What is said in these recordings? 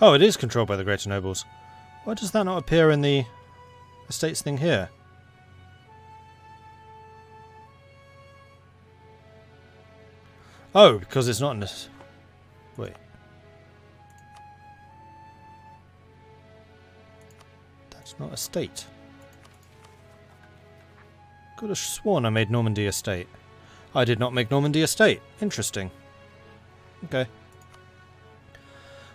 Oh, it is controlled by the greater nobles. Why does that not appear in the estates thing here? Oh, because it's not in this... Wait. That's not estate. Could have sworn I made Normandy estate. I did not make Normandy estate. Interesting. Okay.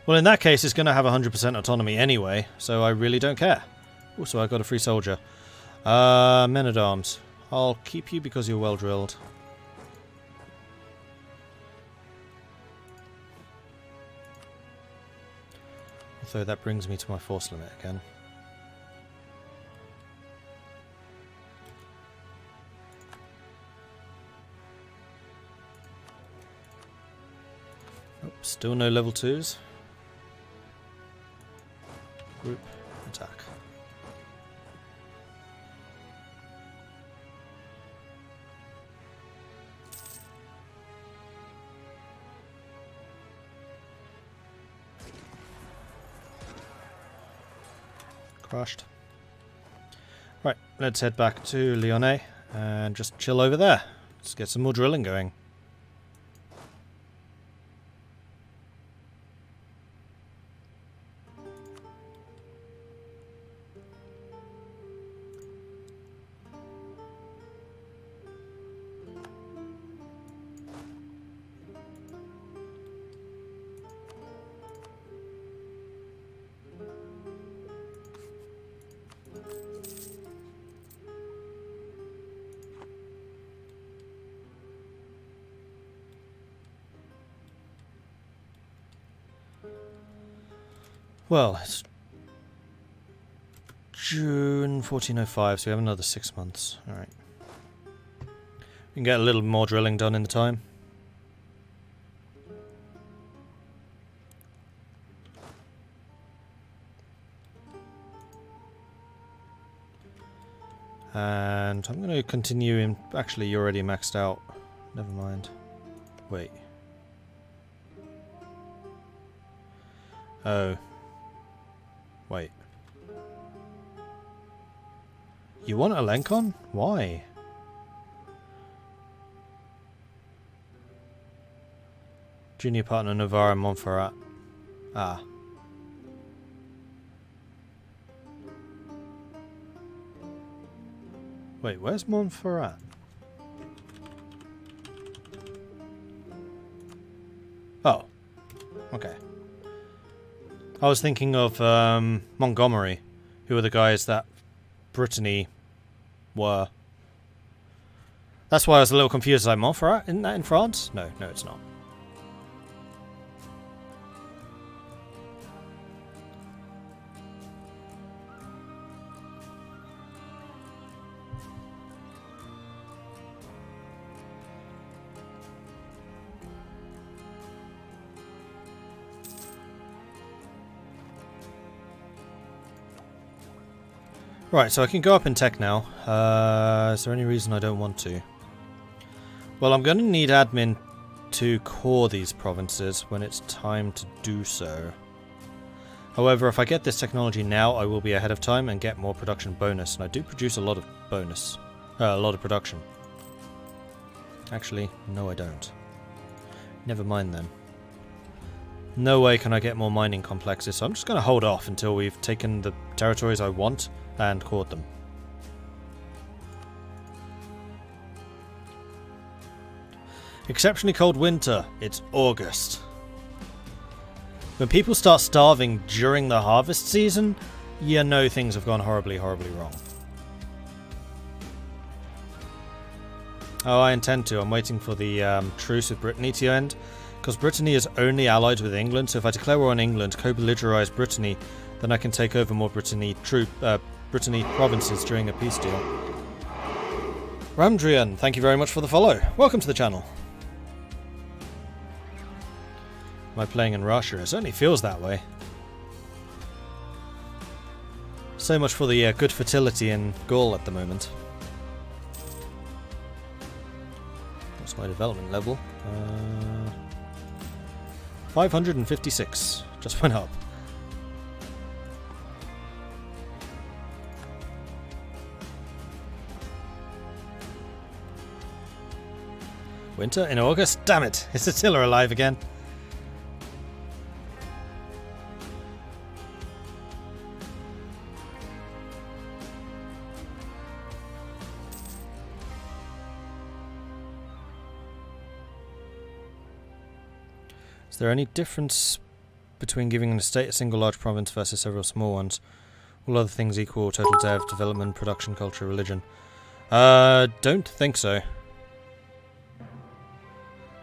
Well, in that case, it's going to have 100% autonomy anyway, so I really don't care. Also, I got a free soldier. Men-at-arms. I'll keep you because you're well-drilled. Although that brings me to my force limit again. Oh, still no level 2s. Group attack. Crushed. Right, let's head back to Lyonnais and just chill over there. Let's get some more drilling going. Well, it's June 1405, so we have another 6 months. Alright. We can get a little more drilling done in the time. And I'm going to continue in... Actually, you're already maxed out. Never mind. Wait. Oh. Wait. You want Alencon? Why? Junior partner Navarre and Montferrat. Ah. Wait, where's Montferrat? Oh. Okay. I was thinking of Montgomery, who were the guys that Brittany were. That's why I was a little confused. Like, Montferrat? Isn't that in France? No, no, it's not. Right, so I can go up in tech now. Is there any reason I don't want to? Well, I'm going to need admin to core these provinces when it's time to do so. However, if I get this technology now, I will be ahead of time and get more production bonus. And I do produce a lot of bonus. A lot of production. Actually, no I don't. Never mind then. No way can I get more mining complexes, so I'm just going to hold off until we've taken the territories I want and cored them. Exceptionally cold winter. It's August. When people start starving during the harvest season, you know things have gone horribly, horribly wrong. Oh, I intend to. I'm waiting for the truce with Brittany to end, because Brittany is only allied with England, so if I declare war on England, co-belligerize Brittany, then I can take over more Brittany provinces during a peace deal. Ramdrian, thank you very much for the follow. Welcome to the channel. Am I playing in Russia? It certainly feels that way. So much for the good fertility in Gaul at the moment. What's my development level? 556. Just went up. Winter in August? Damn it! Is Attila alive again? Is there any difference between giving an estate a single large province versus several small ones? All other things equal, total dev, development, production, culture, religion. Don't think so.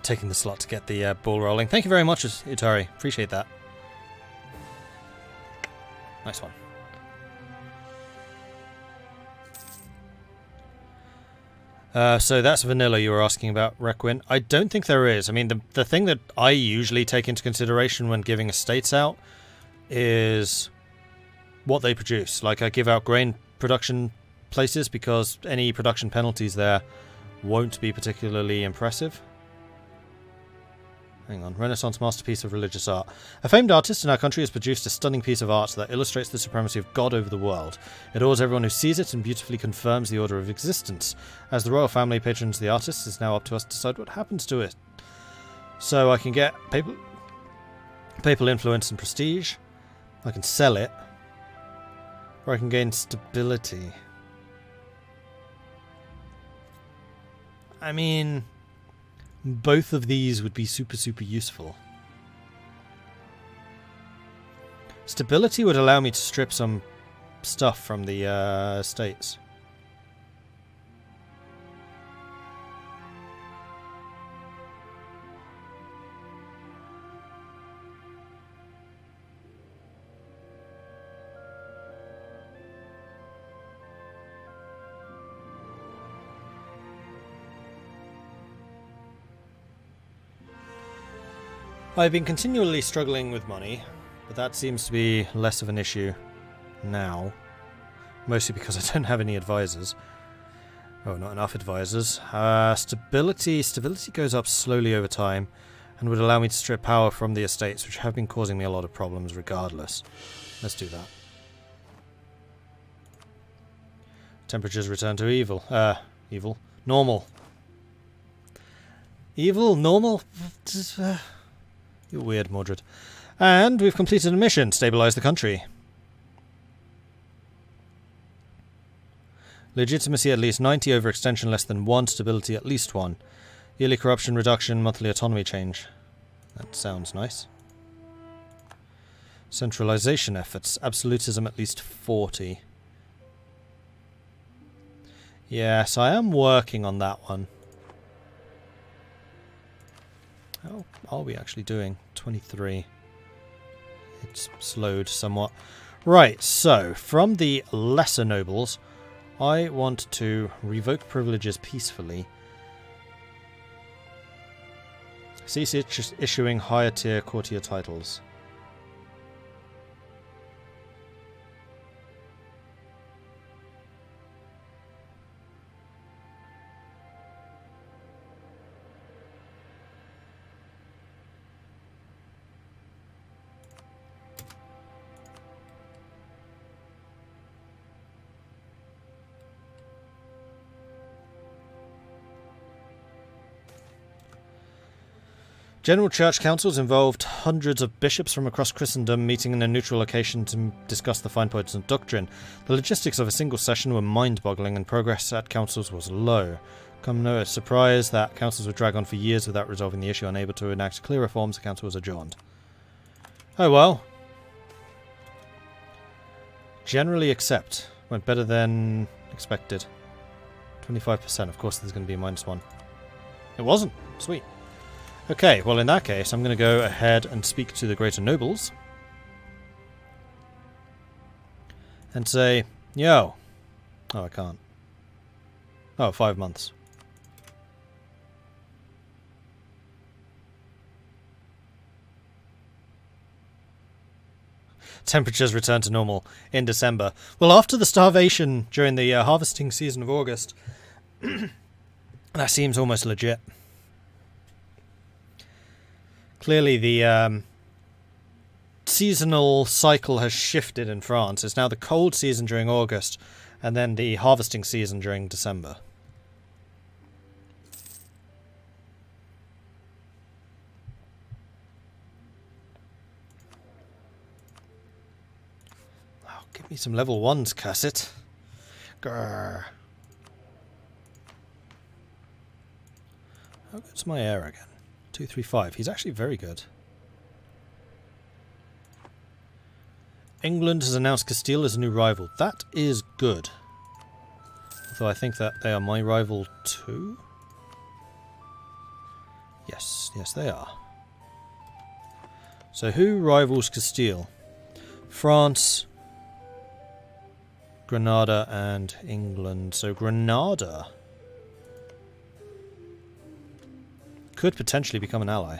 Taking the slot to get the ball rolling. Thank you very much, Utari. Appreciate that. Nice one. So that's vanilla you were asking about, Requin. I don't think there is. I mean, the thing that I usually take into consideration when giving estates out is what they produce. Like, I give out grain production places because any production penalties there won't be particularly impressive. Hang on. Renaissance masterpiece of religious art. A famed artist in our country has produced a stunning piece of art that illustrates the supremacy of God over the world. It awes everyone who sees it and beautifully confirms the order of existence. As the royal family patrons the artist, it's now up to us to decide what happens to it. So I can get papal influence and prestige. I can sell it. Or I can gain stability. I mean, both of these would be super useful. Stability would allow me to strip some stuff from the estates. I've been continually struggling with money, but that seems to be less of an issue now. Mostly because I don't have any advisors. Oh, not enough advisors. Stability goes up slowly over time and would allow me to strip power from the estates, which have been causing me a lot of problems regardless. Let's do that. Temperatures return to evil. Normal. Evil? Normal? You're weird, Mordred. And we've completed a mission. Stabilize the country. Legitimacy at least 90, overextension less than 1, stability at least 1. Yearly corruption reduction, monthly autonomy change. That sounds nice. Centralization efforts, absolutism at least 40. Yes, I am working on that one. How are we actually doing? 23. It's slowed somewhat. Right, so, from the lesser nobles, I want to revoke privileges peacefully. Cease issuing higher tier courtier titles. General church councils involved hundreds of bishops from across Christendom meeting in a neutral location to discuss the fine points of doctrine. The logistics of a single session were mind-boggling and progress at councils was low. Come no surprise that councils would drag on for years without resolving the issue. Unable to enact clear reforms, the council was adjourned. Oh well. Generally accept. Went better than expected. 25%. Of course there's going to be -1. It wasn't. Sweet. Okay, well in that case, I'm going to go ahead and speak to the greater nobles. And say, yo. Oh, I can't. Oh, 5 months. Temperatures return to normal in December. Well, after the starvation during the harvesting season of August, that seems almost legit. Clearly the seasonal cycle has shifted in France. It's now the cold season during August and then the harvesting season during December. Give me some level 1s, cuss it. Grrr. How good's my heir again? 235. He's actually very good. England has announced Castile as a new rival. That is good. Although I think that they are my rival too. Yes, yes they are. So who rivals Castile? France, Granada and England. So Granada could potentially become an ally.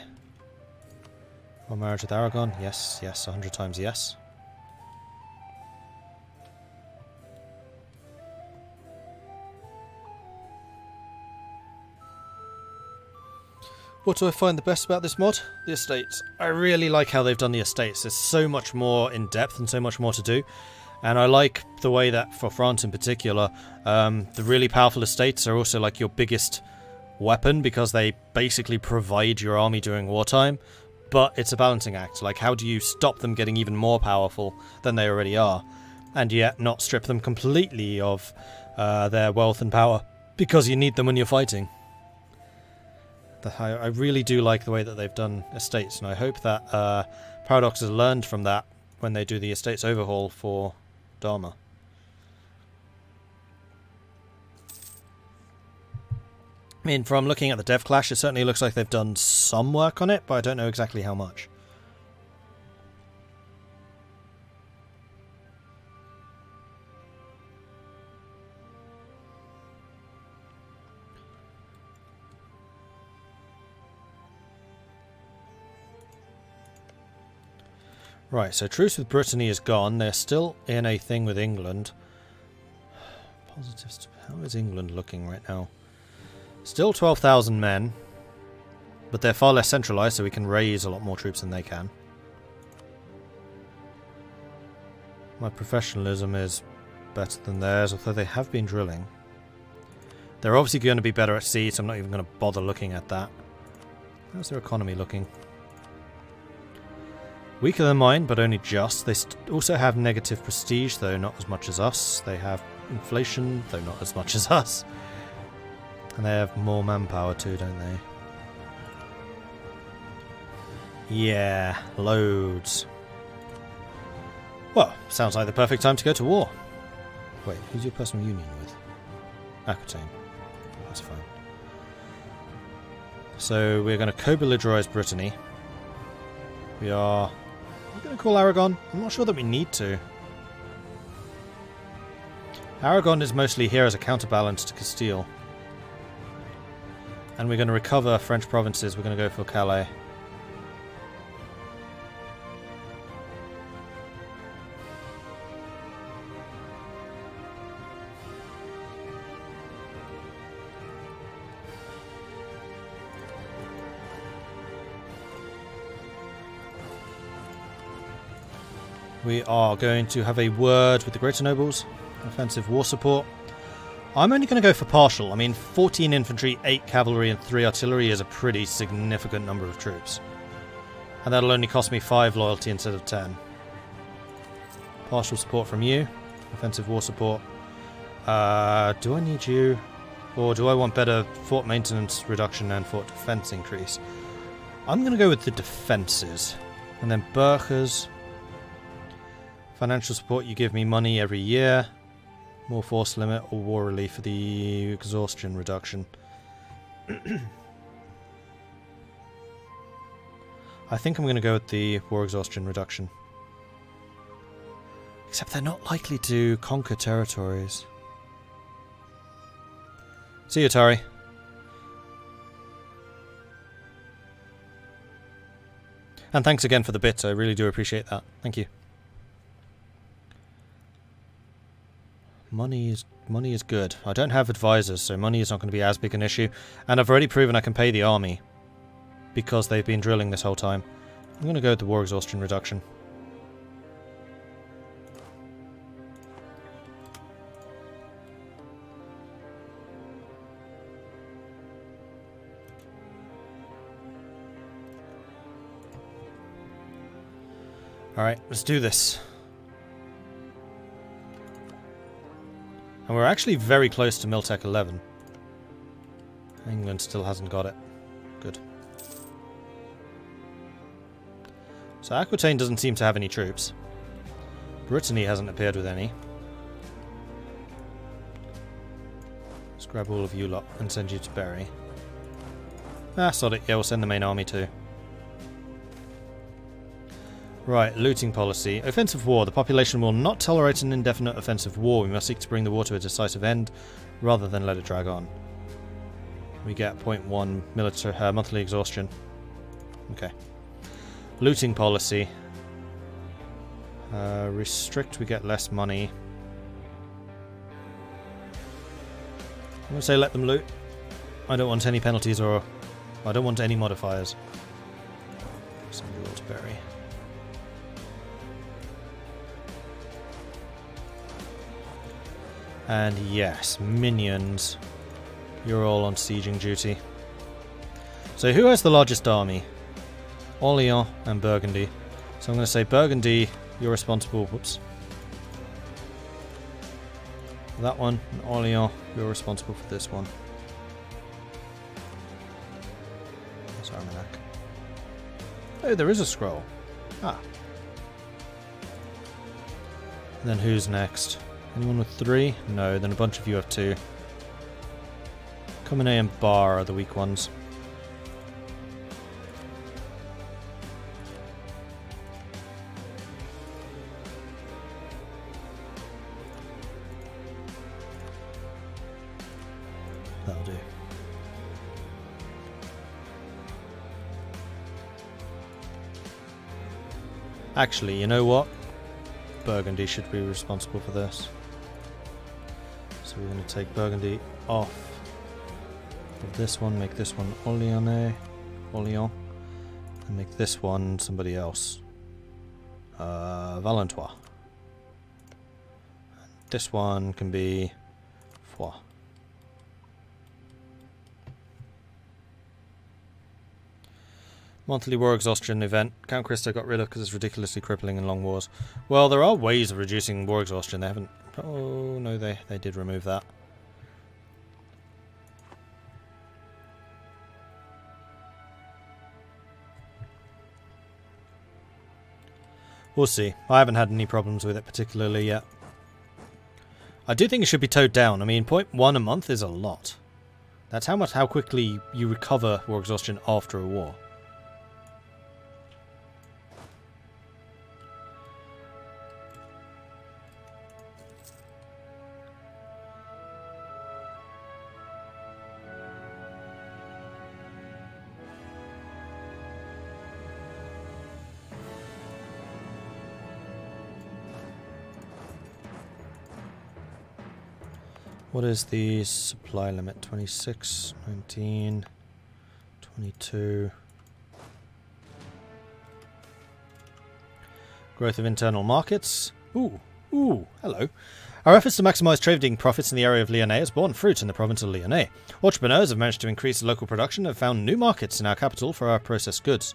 Or marriage with Aragon? Yes, yes, 100 times yes. What do I find the best about this mod? The estates. I really like how they've done the estates. There's so much more in depth and so much more to do. And I like the way that, for France in particular, the really powerful estates are also like your biggest weapon because they basically provide your army during wartime. But it's a balancing act. Like, how do you stop them getting even more powerful than they already are? And yet not strip them completely of their wealth and power because you need them when you're fighting. I really do like the way that they've done estates, and I hope that Paradox has learned from that when they do the estates overhaul for Dharma. I mean, from looking at the dev clash, it certainly looks like they've done some work on it, but I don't know exactly how much. Right, so truce with Brittany is gone. They're still in a thing with England. Positives. How is England looking right now? Still 12,000 men, but they're far less centralised, so we can raise a lot more troops than they can. My professionalism is better than theirs, although they have been drilling. They're obviously going to be better at sea, so I'm not even going to bother looking at that. How's their economy looking? Weaker than mine, but only just. They also have negative prestige, though not as much as us. They have inflation, though not as much as us. And they have more manpower too, don't they? Yeah, loads. Well, sounds like the perfect time to go to war. Wait, who's your personal union with? Aquitaine. That's fine. So we're going to co-belligerise Brittany. We are going to call Aragon. I'm not sure that we need to. Aragon is mostly here as a counterbalance to Castile. And we're going to recover French provinces. We're going to go for Calais. We are going to have a word with the Greater Nobles. Offensive war support. I'm only going to go for partial. I mean, 14 infantry, 8 cavalry and 3 artillery is a pretty significant number of troops. And that'll only cost me 5 loyalty instead of 10. Partial support from you. Offensive war support. Do I need you? Or do I want better fort maintenance reduction and fort defense increase? I'm going to go with the defenses. And then Burkers. Financial support, you give me money every year. More force limit or war relief for the exhaustion reduction. I think I'm going to go with the war exhaustion reduction. Except they're not likely to conquer territories. See you, Tari. And thanks again for the bit, I really do appreciate that. Thank you. Money is good. I don't have advisors, so money is not going to be as big an issue. And I've already proven I can pay the army. Because they've been drilling this whole time. I'm going to go with the war exhaustion reduction. Alright, let's do this. And we're actually very close to Miltech 11. England still hasn't got it. Good. So Aquitaine doesn't seem to have any troops. Brittany hasn't appeared with any. Let's grab all of you lot and send you to Berry. Ah, sod it. Yeah, we'll send the main army too. Right, looting policy. Offensive war. The population will not tolerate an indefinite offensive war. We must seek to bring the war to a decisive end, rather than let it drag on. We get 0.1 military monthly exhaustion. Okay. Looting policy. Restrict, we get less money. I'm going to say let them loot. I don't want any penalties or... I don't want any modifiers. Send you all to Berry. And yes, minions. You're all on sieging duty. So who has the largest army? Orléans and Burgundy. So I'm going to say Burgundy, you're responsible. Whoops. That one. And Orléans, you're responsible for this one. There's Armagnac. Oh, there is a scroll. Ah. And then who's next? Anyone with 3? No, then a bunch of you have 2. Comine and Bar are the weak ones. That'll do. Actually, you know what? Burgundy should be responsible for this. So we're going to take Burgundy off of this one, make this one Orléans, and make this one somebody else. Valentois. And this one can be Foix. Monthly war exhaustion event. Count Christo got rid of because it's ridiculously crippling in long wars. Well, there are ways of reducing war exhaustion. They haven't... Oh, no, they did remove that. We'll see. I haven't had any problems with it particularly yet. I do think it should be towed down. I mean, 0.1 a month is a lot. That's how quickly you recover war exhaustion after a war. What is the supply limit? 26, 19, 22. Growth of internal markets. Ooh, hello. Our efforts to maximise trading profits in the area of Lyonnais has borne fruit in the province of Lyonnais. Entrepreneurs have managed to increase local production and have found new markets in our capital for our processed goods.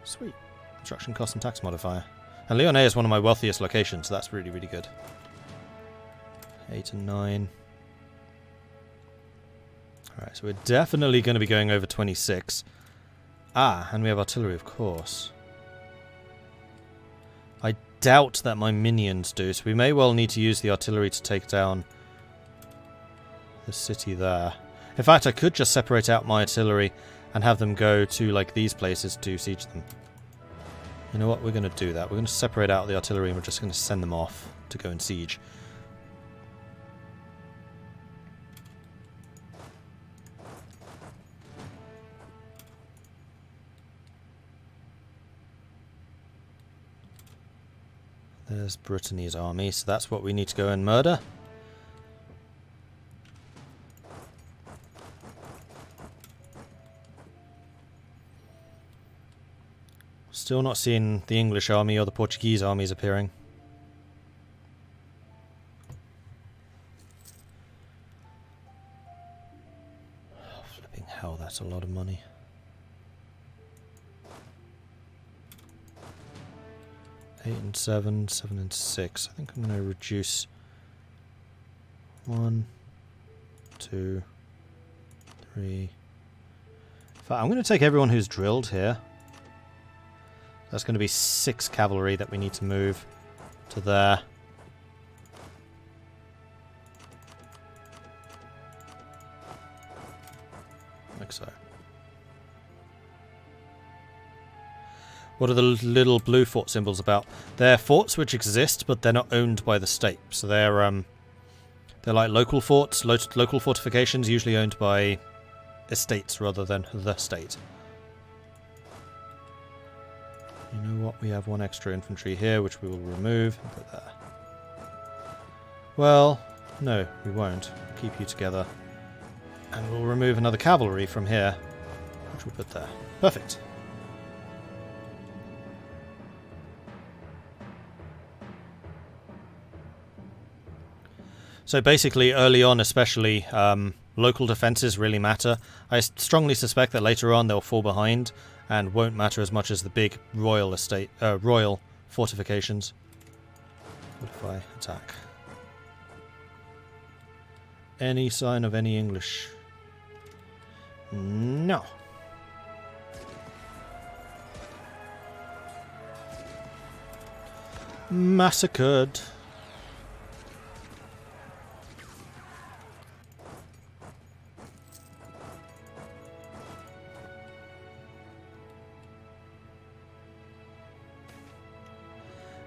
Sweet. Construction cost and tax modifier. And Lyonnais is one of my wealthiest locations, so that's really, really good. 8 and 9. Alright, so we're definitely going to be going over 26. Ah, and we have artillery, of course. I doubt that my minions do, so we may well need to use the artillery to take down the city there. In fact, I could just separate out my artillery and have them go to, like, these places to siege them. You know what? We're going to do that. We're going to separate out the artillery and we're just going to send them off to go and siege. There's Brittany's army, so that's what we need to go and murder. Still not seeing the English army or the Portuguese armies appearing. Oh, flipping hell, that's a lot of money. 8 and 7, 7 and 6. I think I'm going to reduce 1, 2, 3. In fact, I'm going to take everyone who's drilled here. That's going to be 6 cavalry that we need to move to there. Like so. What are the little blue fort symbols about? They're forts which exist, but they're not owned by the state. So they're like local forts, local fortifications, usually owned by estates rather than the state. You know what? We have 1 extra infantry here, which we will remove and put there. Well, no, we won't. We'll keep you together. And we'll remove another cavalry from here, which we'll put there. Perfect. So basically, early on especially, local defences really matter. I strongly suspect that later on they'll fall behind and won't matter as much as the big royal royal fortifications. What if I attack? Any sign of any English? No. Massacred.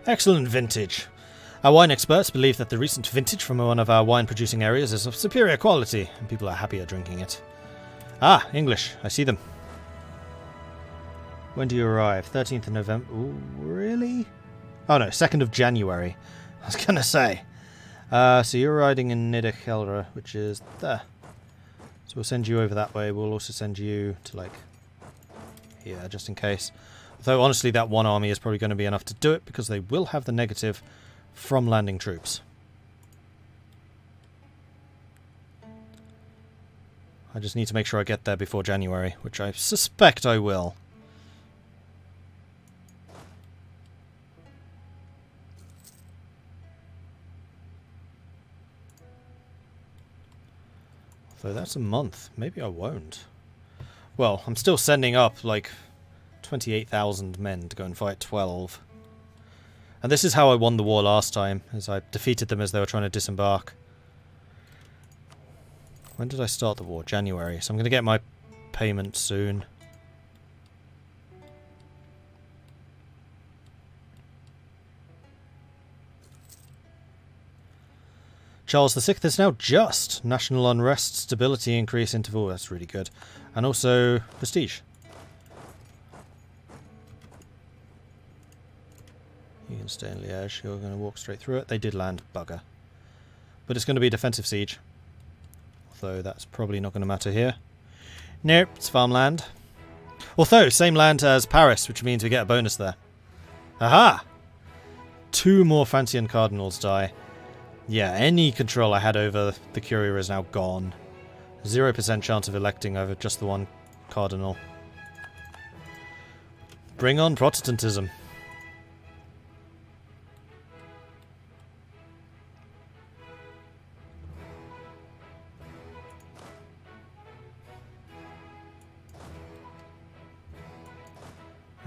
Excellent vintage. Our wine experts believe that the recent vintage from one of our wine-producing areas is of superior quality, and people are happier drinking it. Ah, English. I see them. When do you arrive? 13th of November. Ooh, really? Oh no, 2nd of January. I was going to say. So you're riding in Niederkeldra, which is there. So we'll send you over that way. We'll also send you to, like, here, just in case. Though, honestly, that one army is probably going to be enough to do it, because they will have the negative from landing troops. I just need to make sure I get there before January, which I suspect I will. Though that's a month. Maybe I won't. Well, I'm still sending up, like, 28,000 men to go and fight 12. And this is how I won the war last time, as I defeated them as they were trying to disembark. When did I start the war? January. So I'm going to get my payment soon. Charles VI is now just. National unrest, stability increase, interval. That's really good. And also prestige. You can stay in Liège. You're going to walk straight through it. They did land, bugger. But it's going to be a defensive siege. Although that's probably not going to matter here. Nope, it's farmland. Although, same land as Paris, which means we get a bonus there. Aha! 2 more Francian cardinals die. Yeah, any control I had over the Curia is now gone. 0% chance of electing over just the one cardinal. Bring on Protestantism.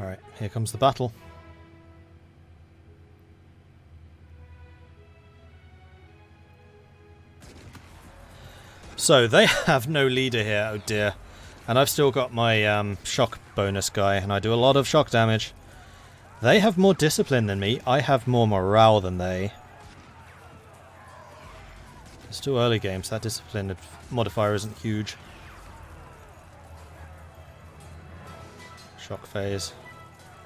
Alright, here comes the battle. So, they have no leader here, oh dear. And I've still got my shock bonus guy, and I do a lot of shock damage. They have more discipline than me, I have more morale than they. It's still early games, that discipline modifier isn't huge. Shock phase.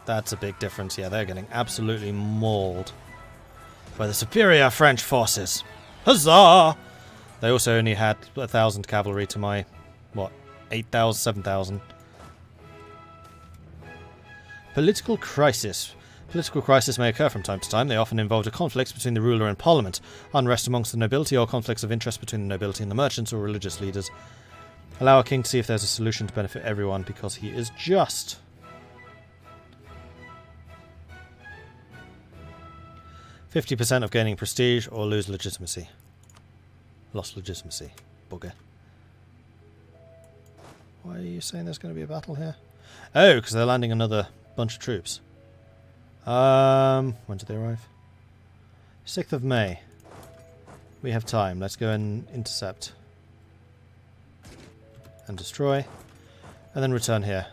That's a big difference. Yeah, they're getting absolutely mauled by the superior French forces. Huzzah! They also only had 1,000 cavalry to my, what, 8,000, 7,000. Political crisis. Political crisis may occur from time to time. They often involve a conflict between the ruler and parliament, unrest amongst the nobility, or conflicts of interest between the nobility and the merchants or religious leaders. Allow a king to see if there's a solution to benefit everyone, because he is just. 50% of gaining prestige or lose legitimacy. Lost legitimacy. Bugger. Why are you saying there's going to be a battle here? Oh, because they're landing another bunch of troops. When did they arrive? 6th of May. We have time. Let's go and intercept. And destroy. And then return here.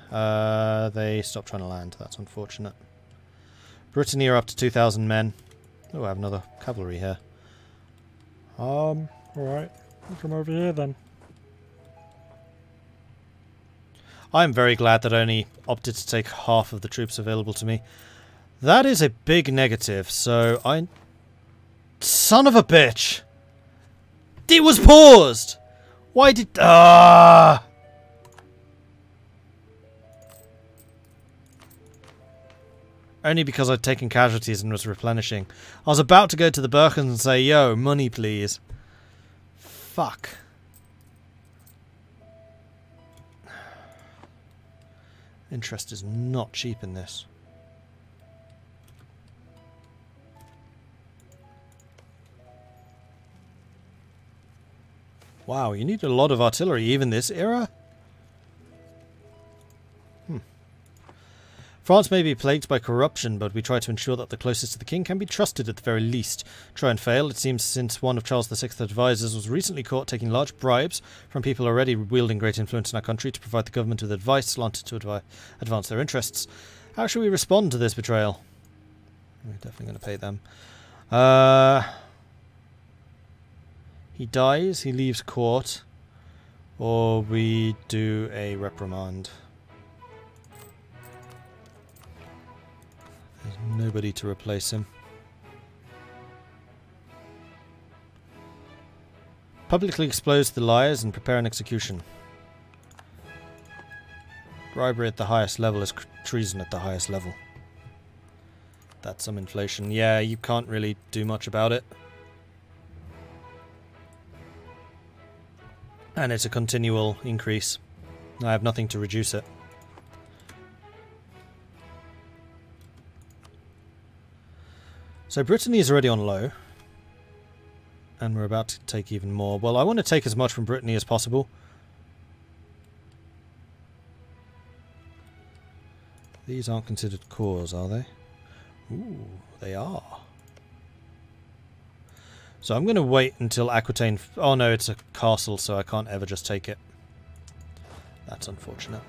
They stopped trying to land. That's unfortunate. Brittany are up to 2,000 men. Oh, I have another cavalry here. Alright. We'll come over here then. I'm very glad that I only opted to take half of the troops available to me. That is a big negative, so I... Son of a bitch! It was paused! Why did... Only because I'd taken casualties and was replenishing. I was about to go to the Birkens and say, yo, money please. Fuck. Interest is not cheap in this. Wow, you need a lot of artillery even this era? France may be plagued by corruption, but we try to ensure that the closest to the king can be trusted at the very least. Try and fail, it seems, since one of Charles VI's advisors was recently caught taking large bribes from people already wielding great influence in our country to provide the government with advice slanted to advance their interests. How should we respond to this betrayal? We're definitely going to pay them. He dies, he leaves court, or we do a reprimand. There's nobody to replace him. Publicly expose the liars and prepare an execution. Bribery at the highest level is treason at the highest level. That's some inflation. Yeah, you can't really do much about it. And it's a continual increase. I have nothing to reduce it. So Brittany is already on low. And we're about to take even more. Well, I want to take as much from Brittany as possible. These aren't considered cores, are they? Ooh, they are. So I'm going to wait until Aquitaine... Oh no, it's a castle, so I can't ever just take it. That's unfortunate.